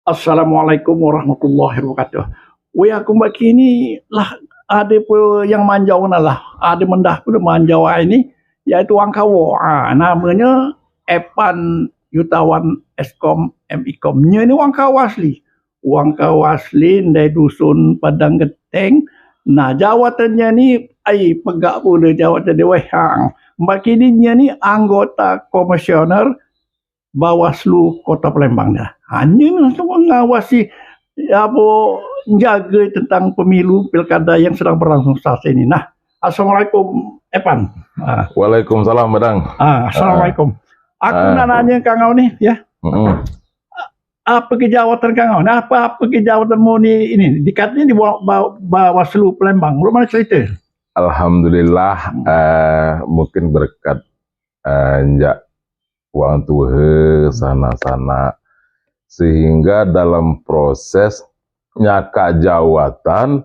Assalamualaikum warahmatullahi wabarakatuh. Weh aku mbak kini lah ada pun yang manjau lah, ada mendah pun manjau ini yaitu Wangkawo. Namanya Epan Yutawan Eskom Mikom. Nya ini Wangkawo asli. Wangkawo asli dari dusun Padang Geteng. Nah, jawatannya ni pegak pun jawatan dia weh. Mbak kini ni anggota komisioner Bawaslu Kota Palembang dah. Hanya untuk mengawasi menjaga tentang pemilu pilkada yang sedang berlangsung saat ini. Nah, assalamualaikum Epan. Waalaikumsalam Badang. Assalamualaikum. Aku nak nanya kau ni ya. Apa kejawatan kau? Nah, apa kejawatanmu ni ini? Dikatnya di Bawaslu Palembang. Lu mana cerita? Alhamdulillah, mungkin berkat njak uang tuhe sana-sana sehingga dalam proses nyaka jawatan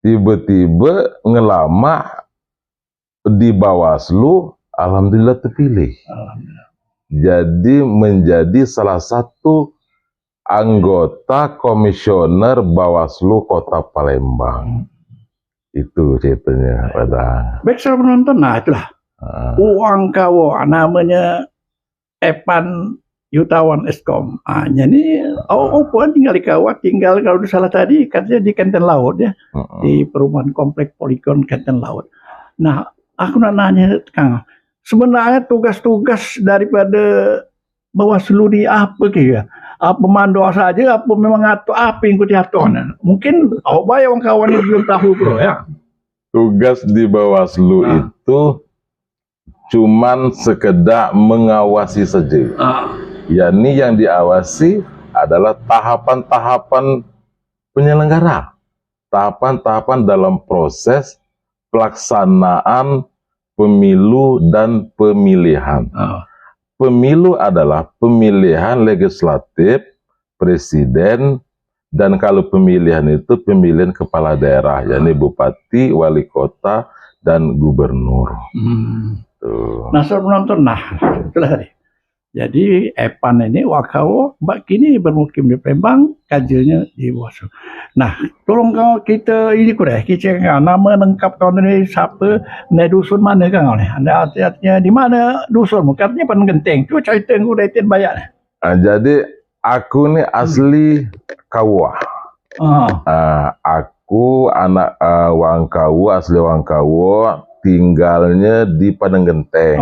tiba-tiba ngelama di Bawaslu, alhamdulillah terpilih. Jadi menjadi salah satu anggota komisioner Bawaslu Kota Palembang. Itu ceritanya, Padang. Baik, saya penonton, nah itulah. Wangkawo namanya Epan Yutawan Eskom. Jadi puan tinggal di Kawat, tinggal kalau salah tadi katanya di Kenten Laut ya, di perumahan komplek Polikon Kenten Laut. Nah, aku nak nanya Kang, sebenarnya tugas-tugas daripada Bawaslu di apa ya? Apa mandor saja, apa memang atur apa yang diatur? Mungkin bayang kawan ini belum tahu bro ya. Tugas di Bawaslu itu cuman sekedar mengawasi saja. Yakni yang diawasi adalah tahapan-tahapan penyelenggara, tahapan-tahapan dalam proses pelaksanaan pemilu dan pemilihan. Pemilu adalah pemilihan legislatif, presiden, dan kalau pemilihan itu pemilihan kepala daerah, yakni bupati, wali kota, dan gubernur. Nah, saya menonton, itulah tadi. Jadi Epan ini Wangkawo, mbak kini bermukim di Palembang, kajiannya di Bawaslu. Nah, tolong kau kita ini kurang, kita nama lengkap kau ini siapa, dari dusun mana kau ni? Anda artinya di mana dusun? Katanya Padang Genteng. Cuba cerita aku dari Tian Bayak. Jadi aku ni asli Kawah. Aku anak Wangkawo, asli Wangkawo, tinggalnya di Padang Genteng.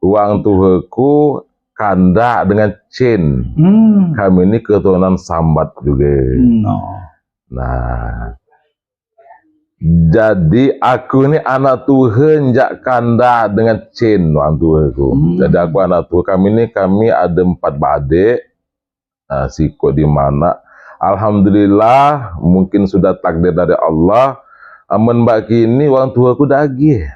Uang tuheku Kanda dengan Cin. Kami ini keturunan Sambat juga. Nah, jadi aku ini anak tuhe njak Kanda dengan Cin uang tuheku. Jadi aku anak tuhe kami ada 4 adik. Nah, siko di mana? Alhamdulillah, mungkin sudah takdir dari Allah. Aman mbak kini uang tuheku dagih.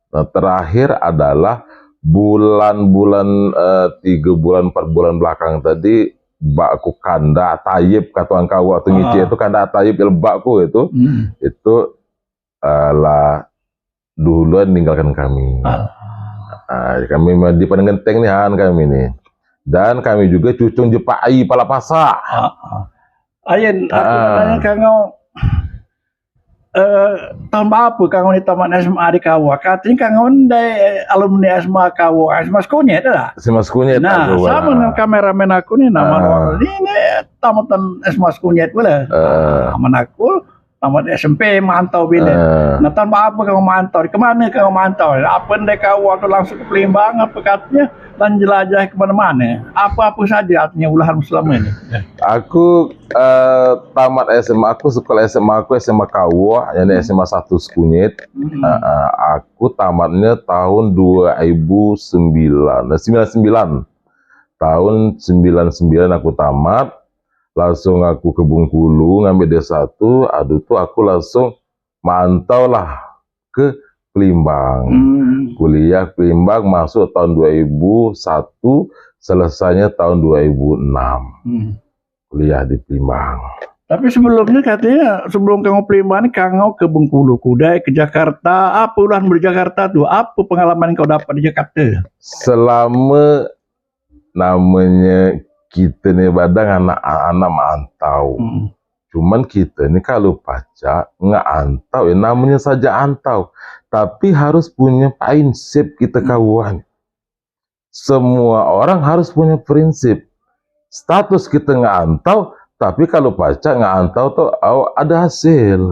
Nah, terakhir adalah bulan-bulan 3 bulan 4 bulan belakang tadi bakku Kanda Tayyib kata orang kau waktu ngici itu Kanda Tayyib bakku itu lah duluan meninggalkan kami. Kami di Padang Genteng nih kami nih, dan kami juga cucung Jepai Palapasa. Ayen aku tanya kau tahun berapa kau ni tamat SMA di Kawah? Katanya kau dari alumni SMA Kawah, SMA Skunyet lah. SMA Skunyet. Nah, sama dengan kameramen aku ni nama ini tamatan SMA Skunyet pula. Aman aku tamat SMP mantau bila. Nah, tahun berapa kau mantau? Kemana kau mantau? Apa dari Kawah tu langsung ke Palembang? Apa katanya? Dan jelajah ke mana-mana. Apa-apa saja artinya ulahan selama ini. Aku tamat SMA aku, sekolah SMA aku SMA Kawah, yang SMA 1 Skunyit. Aku tamatnya tahun 2009. Tahun 99 aku tamat. Langsung aku ke Bengkulu ngambil D1. Aduh tuh aku langsung mantau lah ke Palembang. Kuliah Palembang masuk tahun 2001, selesainya tahun 2006. Kuliah di Palembang. Tapi sebelumnya katanya sebelum kamu Palembang kamu ke Bengkulu, Kudai, ke Jakarta. Apa ulah di Jakarta tuh? Apa pengalaman yang kau dapat di Jakarta? Selama namanya kita nih badang anak-anak mantau. Cuman kita nih kalau pacak nggak antau, ya namanya saja antau. Tapi harus punya prinsip kita kawan. Semua orang harus punya prinsip. Status kita nggak antau, tapi kalau pacak nggak antau tuh ada hasil.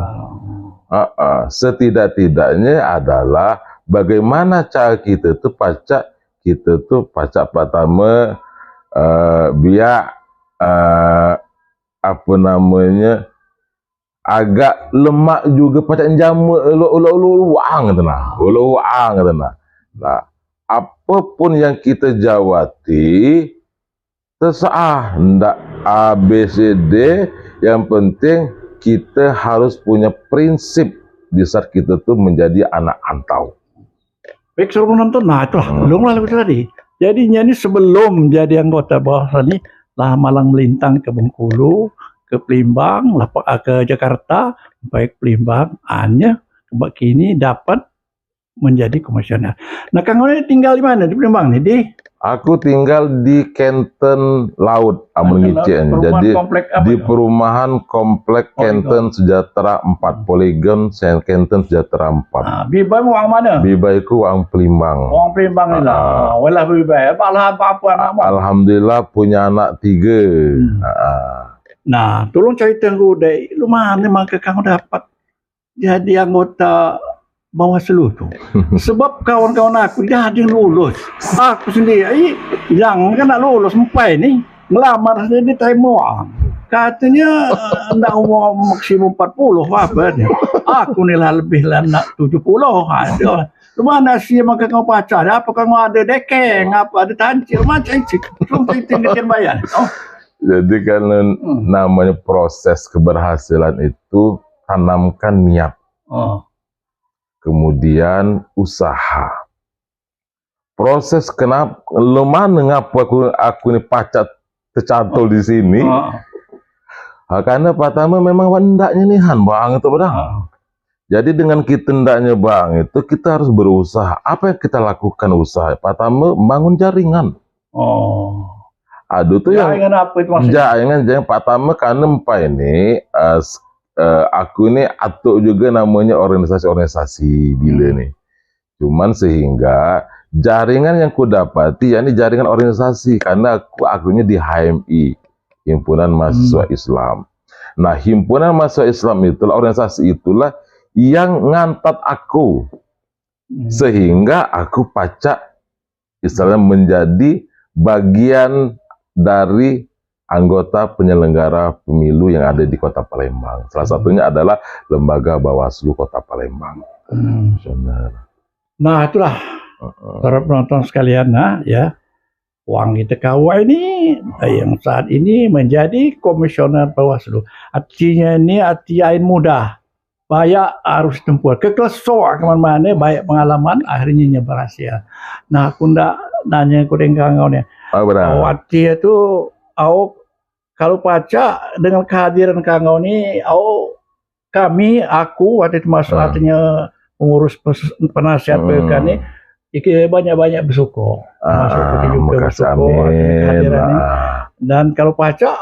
Setidak-tidaknya adalah bagaimana cara kita tuh pacak pertama biar apa namanya agak lemak juga pacak jamu uang gitu nah. Nah, apapun yang kita jawati terserah ndak A B C D, yang penting kita harus punya prinsip di saat kita tuh menjadi anak antau. Baik, suruh menonton. Nah, itulah belum lah tadi. Jadinya ini sebelum jadi anggota Bawaslu ini lah malang melintang ke Bengkulu, ke Pelimbang, lah ke Jakarta, baik Pelimbang, hanya kini dapat menjadi komisioner. Nah, Kang Oni tinggal di mana di Pelimbang nih? Di Aku tinggal di Kenten Laut, Amungicean. Jadi di perumahan komplek Kenten Sejahtera 4, Poligon Kenten Sejahtera 4. Nah, Bibai mau uang mana? Bibai ku uang Pelimbang. Uang Pelimbang ni lah. Walah Bibai. Apa anak? Alhamdulillah punya anak 3. Nah, tolong cerita aku deh. Lu mana maka kamu dapat jadi anggota Bawaslu tu. Sebab kawan-kawan aku dah ada yang lulus. Aku sendiri yang kan nak lulus sampai ni ngelamar dia terima uang. Katanya nak umur maksimum 40 apa dia. Aku ni lah lebih lah nak 70. Ada. Lu mana sih maka kau pacar? Apa kau ada dekeng? Apa ada tancil? Macam cik. Belum tinggal bayar. Jadi kalau namanya proses keberhasilan itu tanamkan niat. Kemudian usaha. Proses kenapa lemah ngapa aku ini pacak tercantol di sini? Karena pertama memang hendaknya nihan bang itu bang. Jadi dengan kita hendaknya bang itu kita harus berusaha. Apa yang kita lakukan usaha? Pertama bangun jaringan. Aduh tuh jaringan apa itu maksudnya? Jaringan pertama karena ini aku ini atuk juga namanya organisasi-organisasi bila nih. Cuman sehingga jaringan yang ku dapati yakni jaringan organisasi karena akunya di HMI, Himpunan Mahasiswa Islam. Nah, Himpunan Mahasiswa Islam itulah organisasi itulah yang ngantat aku. Sehingga aku pacak istilahnya menjadi bagian dari anggota penyelenggara pemilu yang ada di Kota Palembang. Salah satunya adalah Lembaga Bawaslu Kota Palembang. Nah, itulah para penonton sekalian, nah ya. Wangi Tekawa ini yang saat ini menjadi komisioner Bawaslu. Artinya ini artiain mudah. Banyak harus tempuh. Kekelesok kemana-mana, banyak pengalaman, akhirnya berhasil. Nah, aku ndak nanya aku dengan kau ni. Artinya tu kalau pacak dengan kehadiran kau ni, aku waktu itu masuk artinya pengurus penasihat PK ni, banyak-banyak bersyukur. Masuk juga bersyukur kehadiran ni. Dan kalau pacak,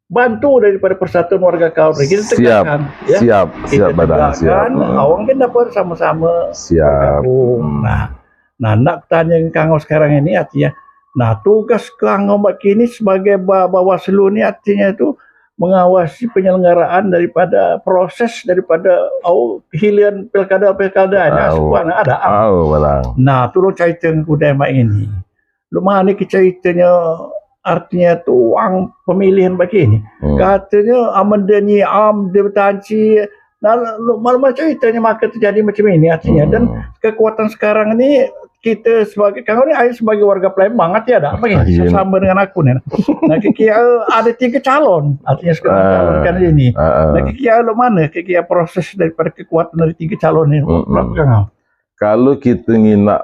bantu daripada persatuan warga kau. Kita tegakkan. Siap badang siap. Awang kan dapat sama-sama. Siap. Nah, nak tanya kau sekarang ini artinya. Nah, tugas Kang Ombak ini sebagai Bawaslu ini artinya itu mengawasi penyelenggaraan daripada proses daripada hilian pilkada-pilkadanya semua ada. Nah, tolong cerita kudema ini. Lumah ni ceritanya artinya tu uang pemilihan begini. Katanya amendani dia bertanci. Nah, malam ceritanya maka terjadi macam ini artinya dan kekuatan sekarang ini kita sebagai kau ni sebagai warga Palembang artinya ada bagi sama dengan aku ni. Nah, kira ada 3 calon artinya sekarang calon kan ini. Nah, kira lo mana kira proses daripada kekuatan dari 3 calon ini. Kalau kita nginak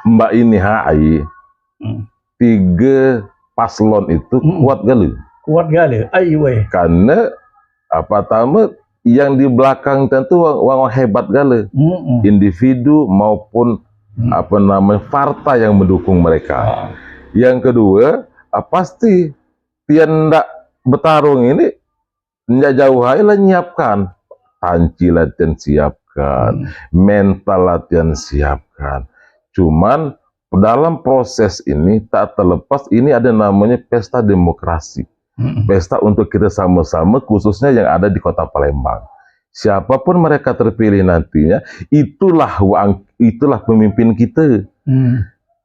mbak ini hai 3 paslon itu kuat gali. Karena pertama yang di belakang tentu orang hebat gali. Individu maupun partai yang mendukung mereka. Yang kedua pasti tian ndak bertarung ini ndak jauh aja lah nyiapkan panci latihan siapkan, mental latihan siapkan. Cuman dalam proses ini tak terlepas ini ada namanya pesta demokrasi. Pesta untuk kita sama-sama khususnya yang ada di Kota Palembang. Siapapun mereka terpilih nantinya, itulah pemimpin kita.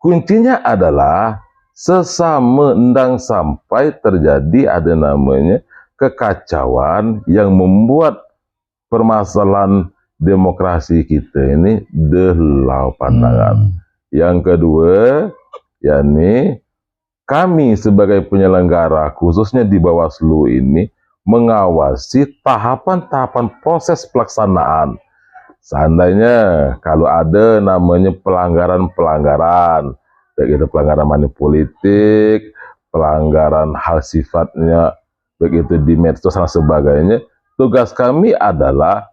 Kuncinya adalah sesama endang sampai terjadi ada namanya kekacauan yang membuat permasalahan demokrasi kita ini delau pandangan. Yang kedua, yakni kami sebagai penyelenggara khususnya di Bawaslu ini mengawasi tahapan-tahapan proses pelaksanaan. Seandainya kalau ada namanya pelanggaran-pelanggaran, baik itu pelanggaran money politik, pelanggaran hal sifatnya begitu di medsos dan sebagainya, tugas kami adalah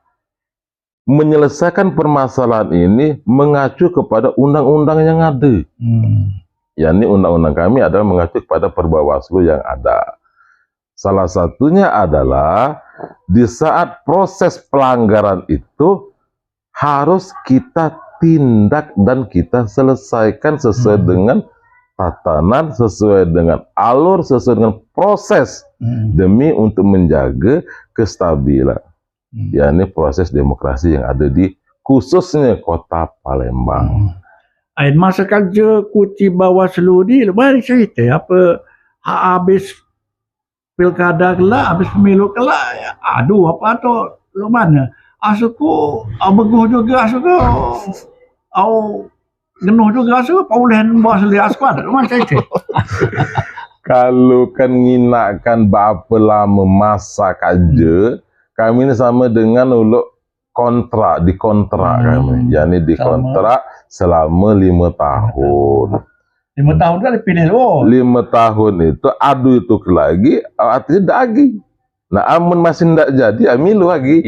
menyelesaikan permasalahan ini mengacu kepada undang-undang yang ada. Yakni undang-undang kami adalah mengacu kepada Perbawaslu yang ada. Salah satunya adalah di saat proses pelanggaran itu harus kita tindak dan kita selesaikan sesuai dengan tatanan, sesuai dengan alur, sesuai dengan proses demi untuk menjaga kestabilan. Yakni proses demokrasi yang ada di khususnya Kota Palembang. Masa kerja kuti Bawaslu ni lepas cerita apa habis pilkada kelak, habis pemilu kelak, aduh apa tu lu mana asuku beguh juga asuku genuh juga asuku paulen Bawaslu askuad mana cerita. Kalau kan nginakan berapa lama masa kerja, kami ini sama dengan dikontrak kami, yakni dikontrak selama 5 tahun. 5 tahun kan dipilih 5 tahun itu adu itu lagi, artinya daging. Nah, amun masih ndak jadi, milu lagi.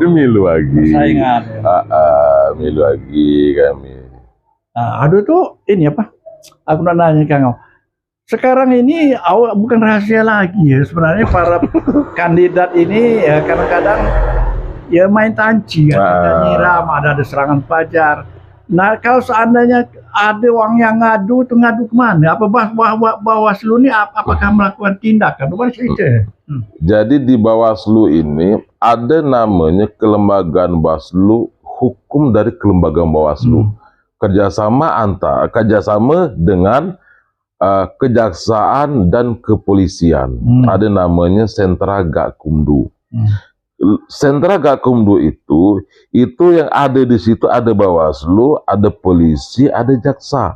Milu lagi. Saingan. Milu lagi kami. Aduh tuh ini apa? Aku nak nanya kau. Sekarang ini bukan rahasia lagi ya sebenarnya para kandidat ini ya kadang-kadang ya main tanci ada nyiram, ada serangan fajar. Nah kalau seandainya ada orang yang ngadu tuh ngadu kemana? Apa Bawaslu ini apakah melakukan tindakan? Bukan cerita. Jadi di Bawaslu ini ada namanya kelembagaan Bawaslu, hukum dari kelembagaan Bawaslu. Kerjasama dengan kejaksaan dan kepolisian. Ada namanya Sentra Gakumdu. Sentra Gakumdu itu yang ada di situ ada Bawaslu, ada polisi, ada jaksa.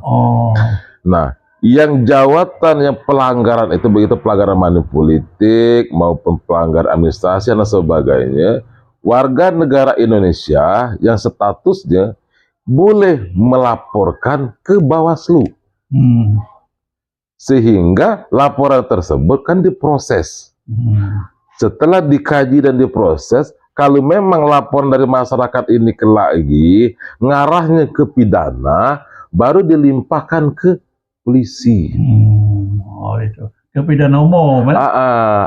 Nah, yang jawatan yang pelanggaran itu begitu pelanggaran money politik maupun pelanggaran administrasi dan sebagainya, warga negara Indonesia yang statusnya boleh melaporkan ke Bawaslu. Sehingga laporan tersebut kan diproses. Setelah dikaji dan diproses, kalau memang laporan dari masyarakat ini kelak lagi ngarahnya ke pidana, baru dilimpahkan ke polisi. Itu ke pidana umum.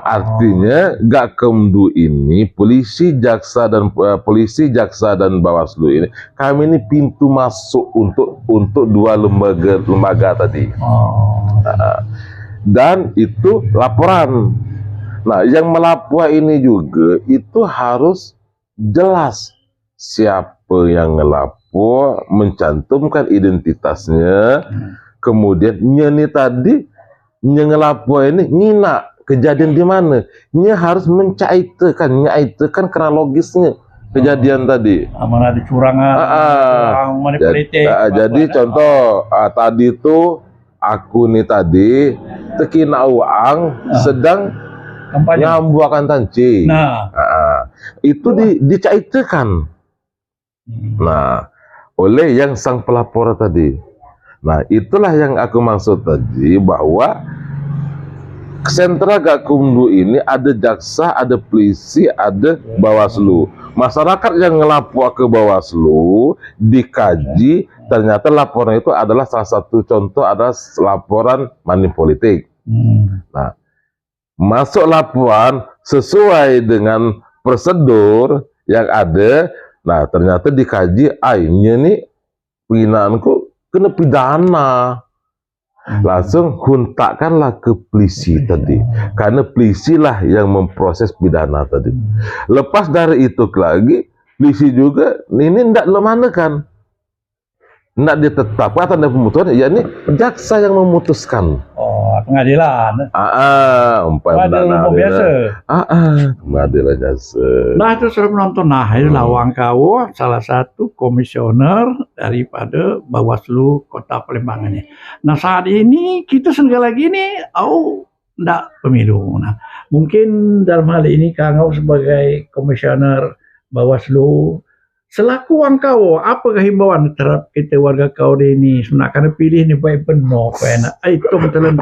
Artinya Gakumdu ini polisi, jaksa dan Bawaslu ini, kami ini pintu masuk untuk dua lembaga tadi. Dan itu laporan. Nah, yang melapor ini juga itu harus jelas siapa yang ngelapor, mencantumkan identitasnya, kemudian nyeni tadi ngelapor ini ngina kejadian di mana, harus mencairkan kronologisnya kejadian tadi. Mana ada curangan, money politik. Jadi contoh tadi itu aku nih tadi tekina uang sedang nyambuakan tanci. Itu dicairkan. Nah, oleh yang sang pelapor tadi. Nah, itulah yang aku maksud tadi bahwa Sentra Gakumdu ini ada jaksa, ada polisi, ada Bawaslu. masyarakat yang ngelapor ke Bawaslu dikaji, ternyata laporan itu adalah salah satu contoh adalah laporan money politik. Nah, masuk laporan sesuai dengan prosedur yang ada. Nah, ternyata dikaji, ini nih penginaanku kena pidana. Langsung huntakkanlah ke polisi tadi, karena polisi lah yang memproses pidana tadi. Lepas dari itu lagi, polisi juga ini tidak lemanakan, tidak ditetapkan atau ada pemutusan, ya ini jaksa yang memutuskan. Oh, pengadilan. Pengadilan biasa. Pengadilan jasa. Nah, itu saya menonton. Nah, itu Lawang Kawo, salah satu komisioner daripada Bawaslu Kota Palembang ini. Nah, saat ini kita segala lagi ini, enggak pemilu. Nah, mungkin dalam hal ini Kang Au sebagai komisioner Bawaslu, selaku Wang Kawo, apa himbauan terhadap kita warga Kawo ini? Sebenarnya pilih ni baik penuh, enak.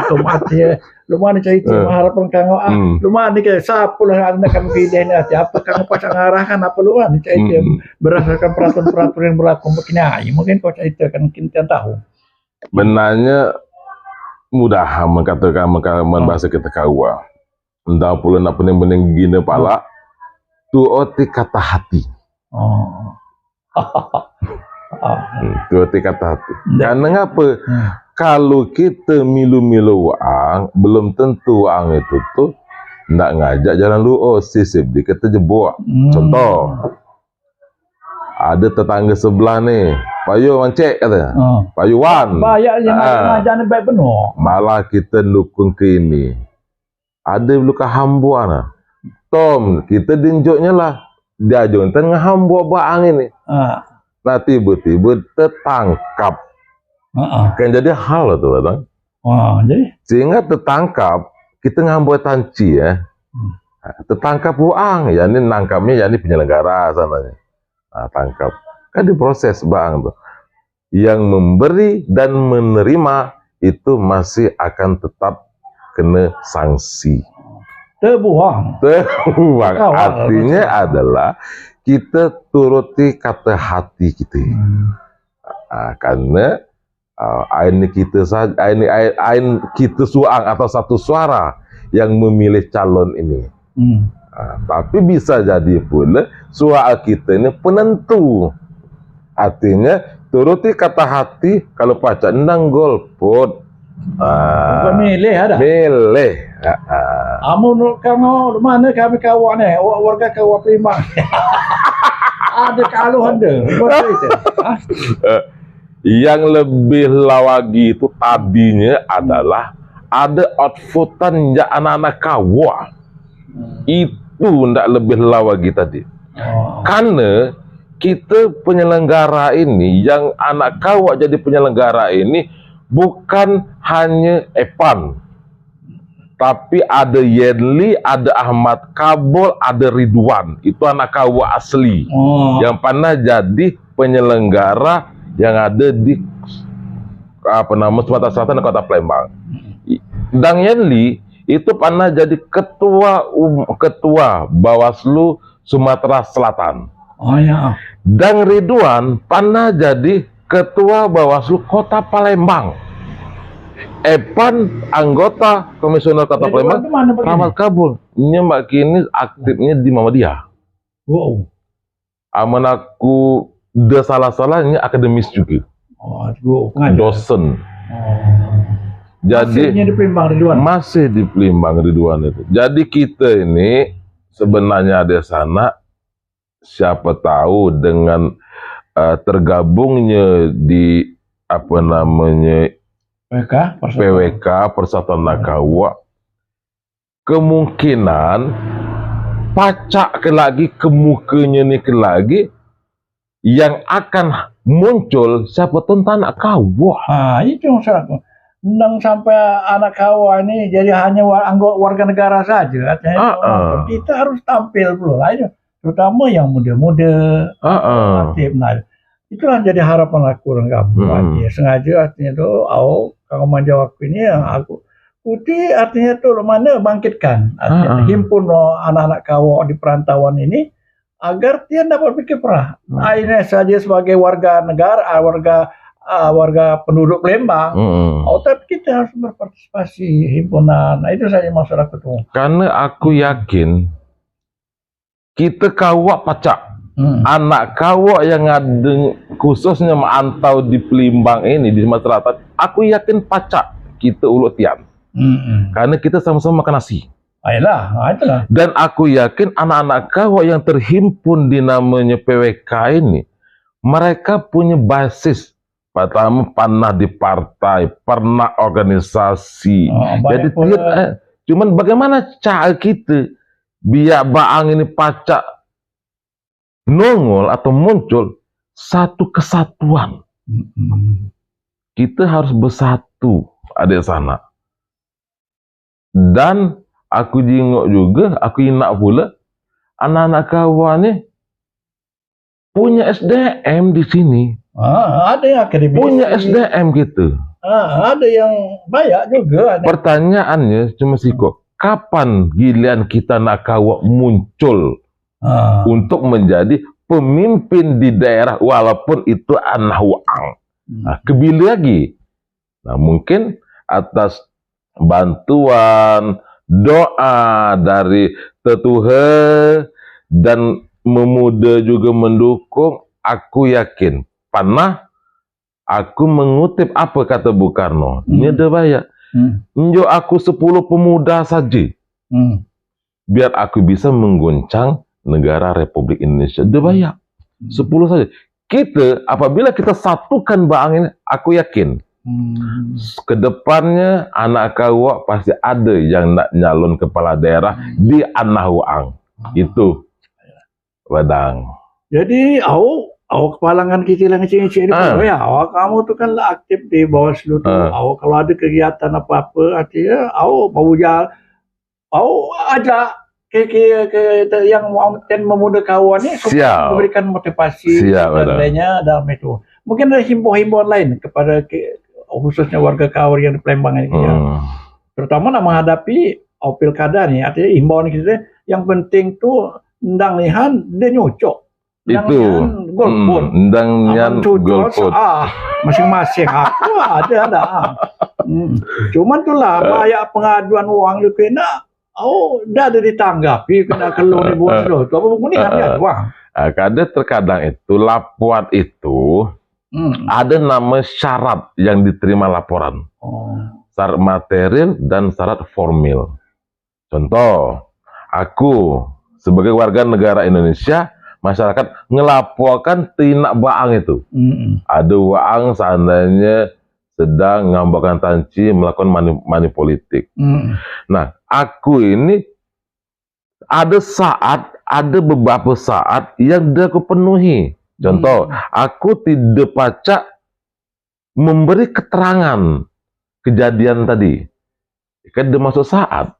Tom artinya, lumayan cerita harapan Kang Au. Lumayan ni ke siapa lah anda kami pilih ni? Apa Kang Au pasang arahkan apa lumayan cerita berdasarkan peraturan-peraturan yang berlaku mungkin kau ceritakan kita tahu. Benarnya mudah mengatakan bahasa kita Kawa. Entah pula nak pening-pening gini pala, tu oti kata hati. Itu kata hati. Karena ngapa? Kalau kita milu-milu uang, belum tentu uang itu tuh ndak ngajak jalan lu sisip di kita jebok. Contoh, ada tetangga sebelah nih, payu mancek katanya, payuan. Bayarnya ngajak baik penuh. Malah kita dukung ke ini. Ada luka hambuan. Tom, kita dinjoknya lah. Dia jauh tengah hamba bang ini. Nah tiba-tiba tertangkap. Kan jadi hal itu bang. Jadi sehingga tertangkap kita ngambil tanci ya. Tertangkap uang ya ini nangkapnya ya ini penyelenggara sananya. Nah, tangkap kan diproses bang tuh. Yang memberi dan menerima itu masih akan tetap kena sanksi. Terbuang. Artinya adalah kita turuti kata hati kita. Karena ini kita saja, ini kita suang atau satu suara yang memilih calon ini. Tapi bisa jadi pula suara kita ini penentu. Artinya turuti kata hati, kalau pacar nang golput. Milih ada. Milih. Menurut kamu mana kami kawan warga Kawan Palembang. Ada kalau ada. Yang lebih lawagi itu tadinya adalah ada outputan ya anak-anak Kawa. Itu ndak lebih lawagi tadi. Karena kita penyelenggara ini, yang anak Kawa jadi penyelenggara ini bukan hanya Epan, tapi ada Yenli, ada Ahmad Kabul, ada Ridwan. Itu anak Kawa asli yang pernah jadi penyelenggara yang ada di Sumatera Selatan dan Kota Palembang. Dan Yenli itu pernah jadi ketua Bawaslu Sumatera Selatan. Dan Ridwan pernah jadi ketua Bawaslu Kota Palembang. Epan anggota komisioner Kota Palembang, Ahmad Kabul. Ini Mbak Kini aktifnya di Muhammadiyah. Aman aku udah salah-salahnya akademis juga. Dosen. Jadi masih di Palembang Ridwan itu. Jadi kita ini sebenarnya ada sana, siapa tahu dengan tergabungnya di PWK Persatuan Nakawa, kemungkinan pacak lagi ke mukanya nih lagi yang akan muncul siapa tentang anak Kawa. Itu maksudku. Nang sampai anak Kawa ini jadi hanya anggota warga negara saja. Kita harus tampil dulu lah, terutama yang muda-muda, aktif. Nah, itulah jadi harapan aku orang kamu. Sengaja artinya tuh, kalau menjawab ini yang aku putih artinya tuh mana bangkitkan, artinya himpun anak-anak Kawa di perantauan ini agar dia dapat berkiprah. Ini saja sebagai warga negara, warga penduduk Palembang. Tapi kita harus berpartisipasi himpunan. Nah, itu saja masalah ketua. Karena aku yakin kita kawak pacak. Anak kawak yang ada khususnya mantau di Palembang ini di Sumatera Selatan, aku yakin pacak kita ulut tian. Karena kita sama-sama makan nasi. Itulah. Dan aku yakin anak-anak kawak yang terhimpun di namanya PWK ini, mereka punya basis. Pertama, pernah di partai, pernah organisasi. Jadi cuman bagaimana cara kita biar baang ini pacak nongol atau muncul satu kesatuan. Kita harus bersatu ada sana. Dan aku jengok juga, aku inak pula anak-anak kawan ni punya SDM di sini. Ada yang akademisi. Punya SDM gitu. Ada yang banyak juga. Pertanyaannya cuma siko, kapan giliran kita nak kawak muncul untuk menjadi pemimpin di daerah walaupun itu anak uang. Kebili lagi. Nah, mungkin atas bantuan doa dari tetuhe dan memuda juga mendukung, aku yakin pernah aku mengutip apa kata Bung Karno. Ini ada banyak. Njo aku 10 pemuda saja. Biar aku bisa mengguncang negara Republik Indonesia. Ada banyak. 10 saja. Kita apabila kita satukan bang ini, aku yakin kedepannya anak kawak pasti ada yang nak nyalon kepala daerah di Anahuang. Itu Badang. Jadi awak kepalangan kecil yang kecil-kecil ini, awak kamu tuh kan aktif di Bawaslu tuh. Awak kalau ada kegiatan apa-apa, artinya awak mau jalan, awak ajak ke yang memuda kawan ini supaya memberikan motivasi dan lainnya dalam itu. Mungkin ada himbauan lain kepada khususnya warga Kaur yang di Palembang ini, terutama nak menghadapi pilkada nih. Artinya himbauan kita yang penting tuh ndang lihan dia nyocok. Itu golput. Ndang nyan golput. Masing-masing aku ada. Cuman itulah banyak pengaduan uang lu kena. Dah ada ditanggapi kena keluar di bawah itu. Apa begini ada uang. Kadang terkadang itu laporan itu ada nama syarat yang diterima laporan. Syarat material dan syarat formil. Contoh, aku sebagai warga negara Indonesia, masyarakat ngelaporkan tindak baang itu. Ada waang seandainya sedang ngambakkan tanci melakukan money politik. Nah, aku ini ada beberapa saat yang dia aku penuhi. Contoh, aku tidak pacak memberi keterangan kejadian tadi. Kan dia masuk saat.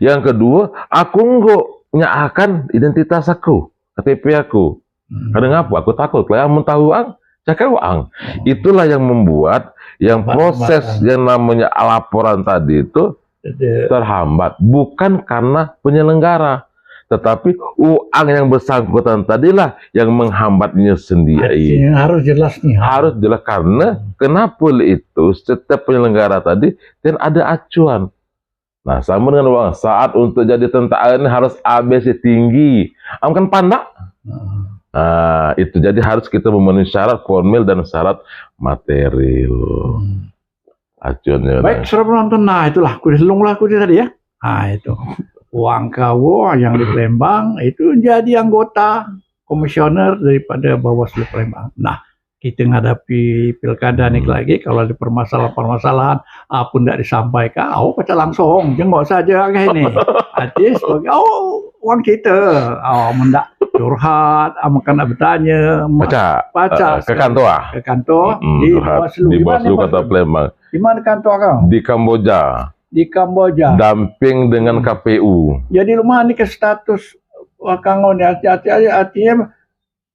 Yang kedua, aku enggak nyaakan identitas aku, KTP aku. Kadang apa? Aku takut. Kalau yang tahu cakap uang. Itulah yang membuat yang proses yang namanya laporan tadi itu terhambat. Bukan karena penyelenggara, tetapi uang yang bersangkutan tadilah yang menghambatnya sendiri. Harus jelas nih. Harus jelas karena kenapa itu setiap penyelenggara tadi dan ada acuan. Nah, sama dengan uang saat untuk jadi tentara ini harus ABC tinggi. Kan pandak. Nah, itu jadi harus kita memenuhi syarat formil dan syarat material. Acuannya. Baik, saudara penonton. Nah, itulah kudiselunglah tadi ya. Nah, itu. Uang Kawo yang di Palembang itu jadi anggota komisioner daripada Bawaslu Palembang. Nah, kita menghadapi pilkada nih lagi, kalau ada permasalahan pun tidak disampaikan, baca langsung, jengok saja kayak ini. Artinya sebagai uang kita, mendak curhat, makan bertanya, baca ke kantor, di Bawaslu. Di Bawaslu Kota Palembang. Di mana kantor kau? Di Kamboja. Di Kamboja. Damping dengan KPU. Jadi rumah ini ke status kangon artinya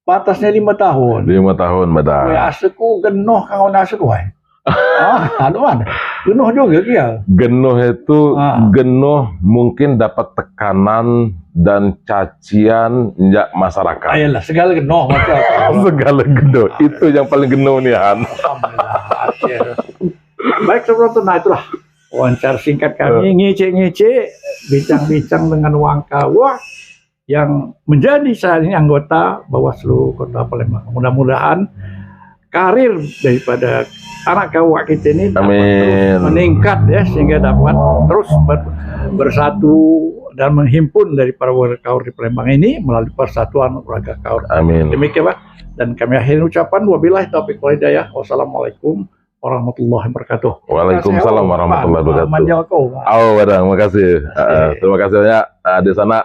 batasnya 5 tahun. 5 tahun, Badang. Aseku genuh kangon aseku. Aduan. Genuh juga dia. Genuh itu genuh mungkin dapat tekanan dan cacian njak masyarakat. Ayolah, segala genoh macam apa. Segala gendo. Itu yang paling geno nih Han. Alhamdulillah. Akhir. Baik penonton, nah itulah wawancara singkat kami ngece-ngece bincang-bincang dengan Wangkawa yang menjadi saat ini anggota Bawaslu Kota Palembang. Mudah-mudahan karir daripada anak kawak kita ini dapat terus meningkat ya, sehingga dapat terus bersatu dan menghimpun dari para warga kaur di Palembang ini melalui persatuan warga kaur. Amin. Demikian Pak. Dan kami akhiri ucapan wabillahi taufiq wal hidayah. Wassalamualaikum warahmatullahi wabarakatuh. Waalaikumsalam warahmatullahi wabarakatuh. Oh, terima kasih. Terima kasih banyak di sana.